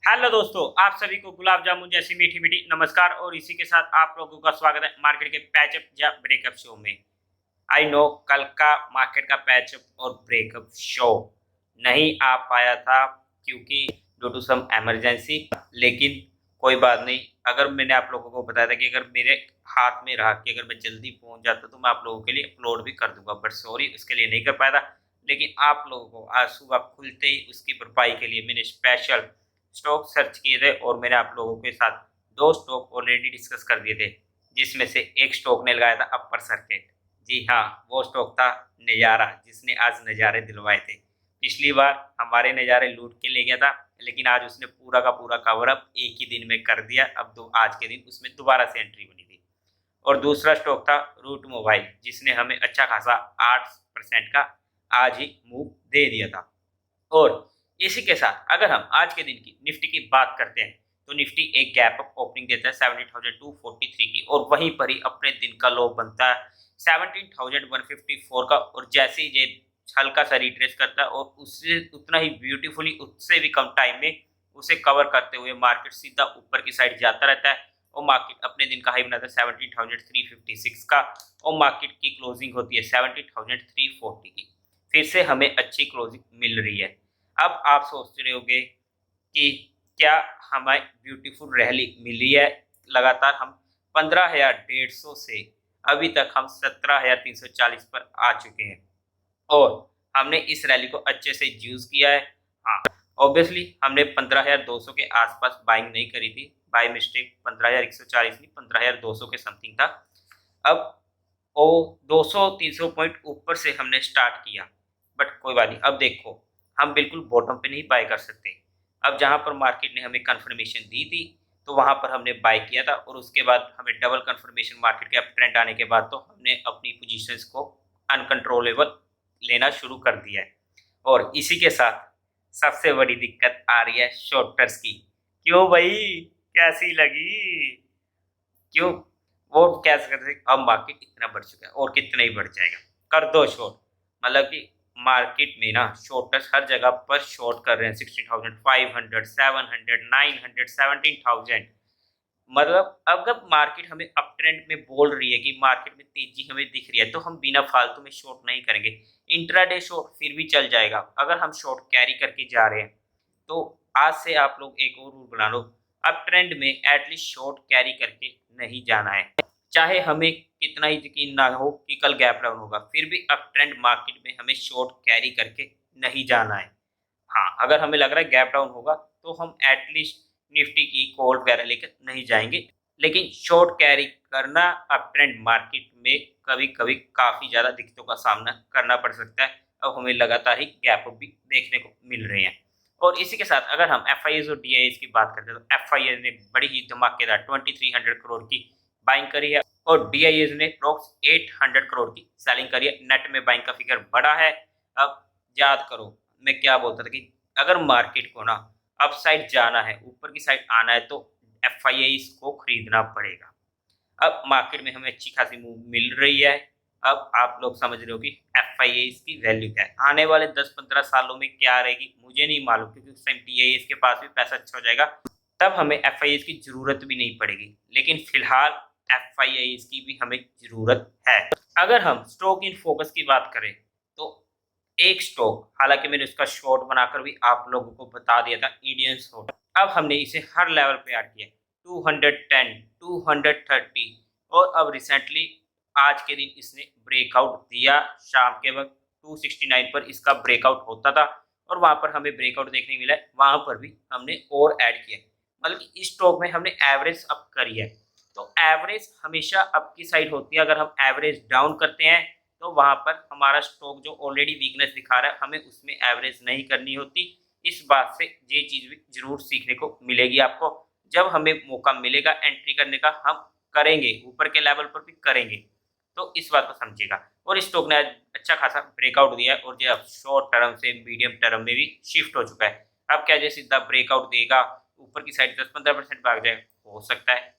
Hello दोस्तों, आप सभी को गुलाब जामुन जैसी मीठी मीठी नमस्कार और इसी के साथ आप लोगों का स्वागत है मार्केट के पैचअप या ब्रेकअप शो में। आई नो कल का मार्केट का पैचअप और ब्रेकअप शो नहीं आ पाया था क्योंकि ड्यू टू सम इमरजेंसी, लेकिन कोई बात नहीं। अगर मैंने आप लोगों को बताया था कि अगर मेरे हाथ में रहा कि अगर मैं जल्दी पहुंच जाता तो मैं आप लोगों के लिए अपलोड भी कर दूंगा, बट सॉरी उसके लिए नहीं कर पाया था। लेकिन आप लोगों को आज सुबह खुलते ही उसकी भरपाई के लिए मैंने स्पेशल स्टॉक सर्च किए थे और मैंने आप लोगों के साथ दो स्टॉक ऑलरेडी डिस्कस कर दिए थे, जिसमें से एक स्टॉक ने लगाया था अपर सर्किट। जी हाँ, वो स्टॉक था नज़ारा, जिसने आज नज़ारे दिलवाए थे। पिछली बार हमारे नज़ारे लूट के ले गया था, लेकिन आज उसने पूरा का पूरा कवर अप एक ही दिन में कर दिया। अब तो आज के दिन उसमें दोबारा से एंट्री बनी थी। और दूसरा स्टॉक था रूट मोबाइल, जिसने हमें अच्छा खासा 8% का आज ही मूव दे दिया था। और इसी के साथ अगर हम आज के दिन की निफ्टी की बात करते हैं तो निफ्टी एक गैप अप ओपनिंग देता है 17,243 की, और वहीं पर ही अपने दिन का लो बनता है 17,154 का। और जैसे ही ये हल्का सा रिट्रेस करता है और उससे उतना ही ब्यूटीफुली उससे भी कम टाइम में उसे कवर करते हुए मार्केट सीधा ऊपर की साइड जाता रहता है और मार्केट अपने दिन का हाई बनाता है 17,356 का, और मार्केट की क्लोजिंग होती है 17,340 की। फिर से हमें अच्छी क्लोजिंग मिल रही है। अब आप सोच रहे होंगे कि क्या हमें ब्यूटीफुल रैली मिली है। लगातार हम 15,150 से अभी तक हम 17,340 पर आ चुके हैं और हमने इस रैली को अच्छे से यूज़ किया है। हाँ, ऑब्वियसली हमने 15,200 के आसपास बाइंग नहीं करी थी, बाय मिस्टेक 15,140 नहीं 15,200 के समथिंग था। अब वो 200-300 पॉइंट ऊपर से हमने स्टार्ट किया, बट कोई बात नहीं। अब देखो, हम बिल्कुल बॉटम पे नहीं बाय कर सकते। अब जहाँ पर मार्केट ने हमें कंफर्मेशन दी थी तो वहाँ पर हमने बाय किया था, और उसके बाद हमें डबल कंफर्मेशन मार्केट के अप ट्रेंड आने के बाद तो हमने अपनी पोजीशंस को अनकंट्रोलेबल लेना शुरू कर दिया है। और इसी के साथ सबसे बड़ी दिक्कत आ रही है शॉर्टर्स की। क्यों भाई, कैसी लगी? क्यों? वो कैसे करते थे, अब मार्केट इतना बढ़ चुका है और कितना ही बढ़ जाएगा, कर दो शॉर्ट। मतलब कि मार्केट में ना शॉर्टर्स हर जगह पर शॉर्ट कर रहे हैं 16,500, 700, 900, 17,000। मतलब अगर मार्केट हमें अप ट्रेंड में बोल रही है कि मार्केट में तेजी हमें दिख रही है तो हम बिना फालतू में शॉर्ट नहीं करेंगे। इंट्राडे शॉर्ट फिर भी चल जाएगा अगर हम शॉर्ट कैरी करके जा रहे हैं। तो आज से आप लोग एक और रूल बना लो, अप ट्रेंड में एटलीस्ट शॉर्ट कैरी करके नहीं जाना है। चाहे हमें कितना ही यकीन ना हो कि कल गैप डाउन होगा, फिर भी अप ट्रेंड मार्केट में हमें शॉर्ट कैरी करके नहीं जाना है। हाँ, अगर हमें लग रहा है गैप डाउन होगा तो हम एटलीस्ट निफ्टी की कॉल वगैरह लेकर नहीं जाएंगे। लेकिन शॉर्ट कैरी करना अप ट्रेंड मार्केट में कभी कभी काफ़ी ज़्यादा दिक्कतों का सामना करना पड़ सकता है। अब हमें लगातार ही गैप अप भी देखने को मिल रहे हैं। और इसी के साथ अगर हम एफ और डी की बात करते हैं तो एफ ने बड़ी ही धमाकेदार 2300 करोड़ की बाइंग करी है और डी ने अप्रॉक्स 800 करोड़ की सेलिंग करी है। नेट में बाइंग का फिगर बड़ा है। अब याद करो, मैं क्या बोलता था कि अगर मार्केट को ना अप साइड जाना है, ऊपर की साइड आना है, तो एफ को खरीदना पड़ेगा। अब मार्केट में हमें अच्छी खासी मूव मिल रही है। अब आप लोग समझ रहे हो कि एफ की वैल्यू क्या है, आने वाले 10-15 सालों में क्या रहेगी मुझे नहीं मालूम, क्योंकि उस टाइम टी के पास भी पैसा अच्छा हो जाएगा, तब हमें एफ की जरूरत भी नहीं पड़ेगी। लेकिन फिलहाल एफ की भी हमें जरूरत है। अगर हम स्टॉक इन फोकस की बात करें तो एक स्टॉक, हालांकि मैंने उसका शॉर्ट बनाकर भी आप लोगों को बता दिया था, इंडियन शॉर्ट। अब हमने इसे हर लेवल पे ऐड किया 210, 230, और अब रिसेंटली आज के दिन इसने ब्रेकआउट दिया शाम के वक्त 269 पर इसका ब्रेकआउट होता था और वहां पर हमें ब्रेकआउट देखने मिला है, वहां पर भी हमने और ऐड किया। मतलब कि इस स्टॉक में हमने एवरेज अप करी है। तो एवरेज हमेशा अप की साइड होती है। अगर हम एवरेज डाउन करते हैं तो वहां पर हमारा स्टॉक जो ऑलरेडी वीकनेस दिखा रहा है हमें उसमें एवरेज नहीं करनी होती। इस बात से ये चीज़ भी जरूर सीखने को मिलेगी आपको। जब हमें मौका मिलेगा एंट्री करने का हम करेंगे, ऊपर के लेवल पर भी करेंगे। तो इस बात को समझिएगा। और इस स्टॉक ने आज अच्छा खासा ब्रेकआउट दिया है और जो अब शॉर्ट टर्म से मीडियम टर्म में भी शिफ्ट हो चुका है। अब क्या जैसे सीधा ब्रेकआउट देगा ऊपर की साइड 10-15% भाग जाए, हो सकता है।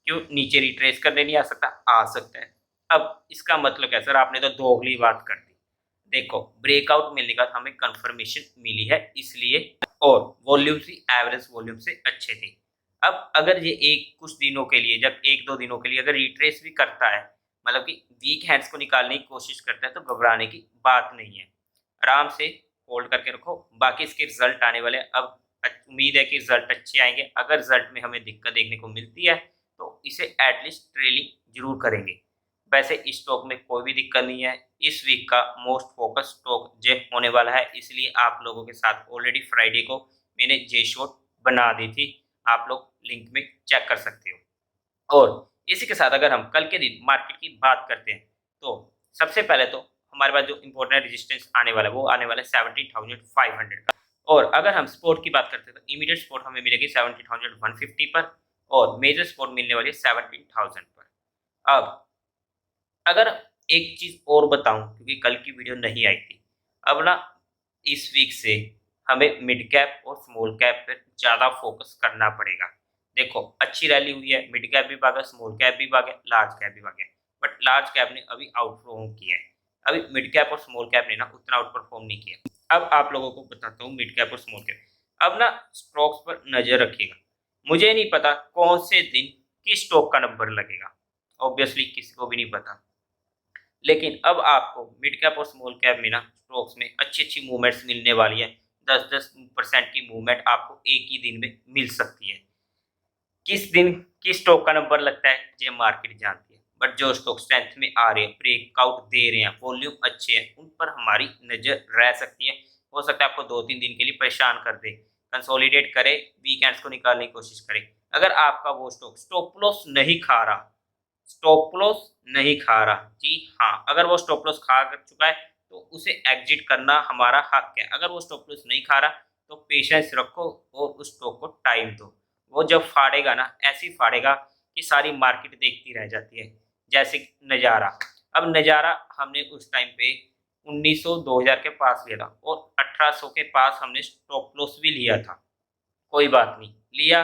क्यों नीचे रिट्रेस करने नहीं आ सकता? आ सकता है। अब इसका मतलब क्या सर, आपने तो दोगली बात कर दी। देखो ब्रेकआउट मिलने का हमें कंफर्मेशन मिली है इसलिए, और वॉल्यूम्स भी एवरेज वॉल्यूम से अच्छे थे। अब अगर ये एक कुछ दिनों के लिए, जब एक दो दिनों के लिए अगर रिट्रेस भी करता है, मतलब कि वीक हैंड्स को निकालने की कोशिश करता है, तो घबराने की बात नहीं है। आराम से होल्ड करके रखो। बाकी इसके रिजल्ट आने वाले हैं। अब उम्मीद है कि रिजल्ट अच्छे आएंगे। अगर रिजल्ट में हमें दिक्कत देखने को मिलती है तो इसे एटलीस्ट ट्रेलिंग जरूर करेंगे। वैसे इस स्टॉक में कोई भी दिक्कत नहीं है। इस वीक का मोस्ट फोकस स्टॉक जे होने वाला है, इसलिए आप लोगों के साथ ऑलरेडी फ्राइडे को मैंने जे शॉट बना दी थी। आप लोग लिंक में चेक कर सकते हो। और इसी के साथ अगर हम कल के दिन मार्केट की बात करते हैं, तो सबसे पहले तो हमारे पास जो इंपॉर्टेंट रेजिस्टेंस आने वाला है वो आने वाला है 17,500 का। और अगर हम सपोर्ट की बात करते हैं तो इमीडिएट सपोर्ट हमें मिलेगी 17,150 पर, और मेजर सपोर्ट मिलने वाली है 17,000 पर। अब अगर एक चीज और बताऊं, क्योंकि कल की वीडियो नहीं आई थी, अब ना इस वीक से हमें मिड कैप और स्मॉल कैप पर ज्यादा फोकस करना पड़ेगा। देखो अच्छी रैली हुई है, मिड कैप भी भागा, स्मॉल कैप भी भागा, लार्ज कैप भी भागा, बट लार्ज कैप ने अभी आउट परफॉर्म किया है। अभी मिड कैप और स्मॉल कैप ने ना उतना आउट परफॉर्म नहीं किया। अब आप लोगों को बताता हूँ मिड कैप और स्मॉल कैप। अब ना स्टॉक्स पर नजर रखिएगा। मुझे नहीं पता कौन से दिन किस स्टॉक का नंबर लगेगा, ऑब्वियसली किसी को भी नहीं पता, लेकिन अब आपको मिड कैप और स्मॉल कैप में ना स्टॉक्स में अच्छी अच्छी मूवमेंट्स मिलने वाली है। 10-10% की मूवमेंट आपको एक ही दिन में मिल सकती है। किस दिन किस स्टॉक का नंबर लगता है ये मार्केट जानती है, बट जो स्टॉक स्ट्रेंथ में आ रहे हैं, ब्रेकआउट दे रहे हैं, वॉल्यूम अच्छे हैं, उन पर हमारी नजर रह सकती है। हो सकता है आपको 2-3 दिन के लिए परेशान कर दे, कंसोलिडेट करे, वीकेंड्स को निकालने की कोशिश करे। अगर आपका वो स्टॉक स्टॉप लॉस नहीं खा रहा, स्टॉप लॉस नहीं खा रहा, जी हाँ, अगर वो स्टॉप लॉस खा कर चुका है तो उसे एग्जिट करना हमारा हक है। अगर वो स्टॉप लॉस नहीं खा रहा तो पेशेंस रखो और उस स्टॉक को टाइम दो। वो जब फाड़ेगा ना, ऐसी फाड़ेगा कि सारी मार्केट देखती रह जाती है। जैसे नज़ारा, अब नज़ारा हमने उस टाइम पे 1900 2000 के पास लिया था और 1800 के पास हमने स्टॉप लॉस भी लिया था। कोई बात नहीं, लिया,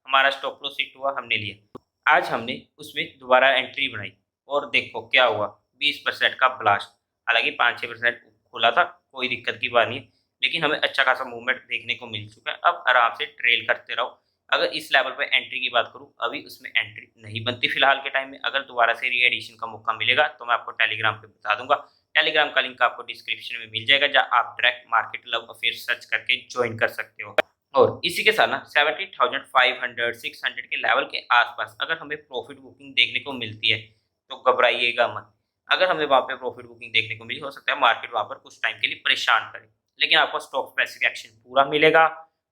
हमारा स्टॉप लॉस हिट हुआ, हमने लिया। आज हमने उसमें दोबारा एंट्री बनाई और देखो क्या हुआ, 20% का ब्लास्ट। हालांकि 5-6% खुला था, कोई दिक्कत की बात नहीं है, लेकिन हमें अच्छा खासा मूवमेंट देखने को मिल चुका है। अब आराम से ट्रेल करते रहो। अगर इस लेवल पर एंट्री की बात करूं, अभी उसमें एंट्री नहीं बनती फिलहाल के टाइम में। अगर दोबारा से री एडिशन का मौका मिलेगा तो मैं आपको टेलीग्राम पे बता दूंगा। टेलीग्राम का लिंक आपको डिस्क्रिप्शन में मिल जाएगा, जहाँ आप direct market love affair search करके ज्वाइन कर सकते हो। और इसी के साथ ना 70,500 600 के लेवल के आसपास अगर हमें प्रॉफिट बुकिंग देखने को मिलती है तो घबराइएगा मत। अगर हमें वहाँ पे प्रॉफिट बुकिंग देखने को मिली, हो सकता है मार्केट वहाँ पर कुछ टाइम के लिए परेशान करे, लेकिन आपको स्टॉक स्पेसिफिक एक्शन पूरा मिलेगा,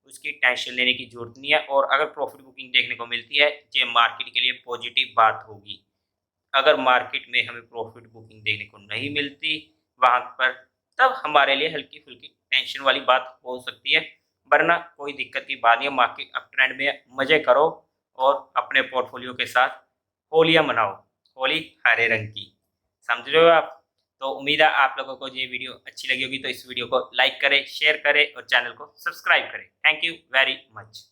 उसकी टेंशन लेने की जरूरत नहीं है। और अगर प्रॉफिट बुकिंग देखने को मिलती है, ये मार्केट के लिए पॉजिटिव बात होगी। अगर मार्केट में हमें प्रॉफिट बुकिंग देखने को नहीं मिलती वहां पर, तब हमारे लिए हल्की फुल्की टेंशन वाली बात हो सकती है, वरना कोई दिक्कत की बात नहीं है। मार्केट अप ट्रेंड में मजे करो और अपने पोर्टफोलियो के साथ होलियां मनाओ, होली हरे रंग की, समझ रहे हो आप। तो उम्मीद है आप लोगों को ये वीडियो अच्छी लगी होगी, तो इस वीडियो को लाइक करें, शेयर करें और चैनल को सब्सक्राइब करें। Thank you very much.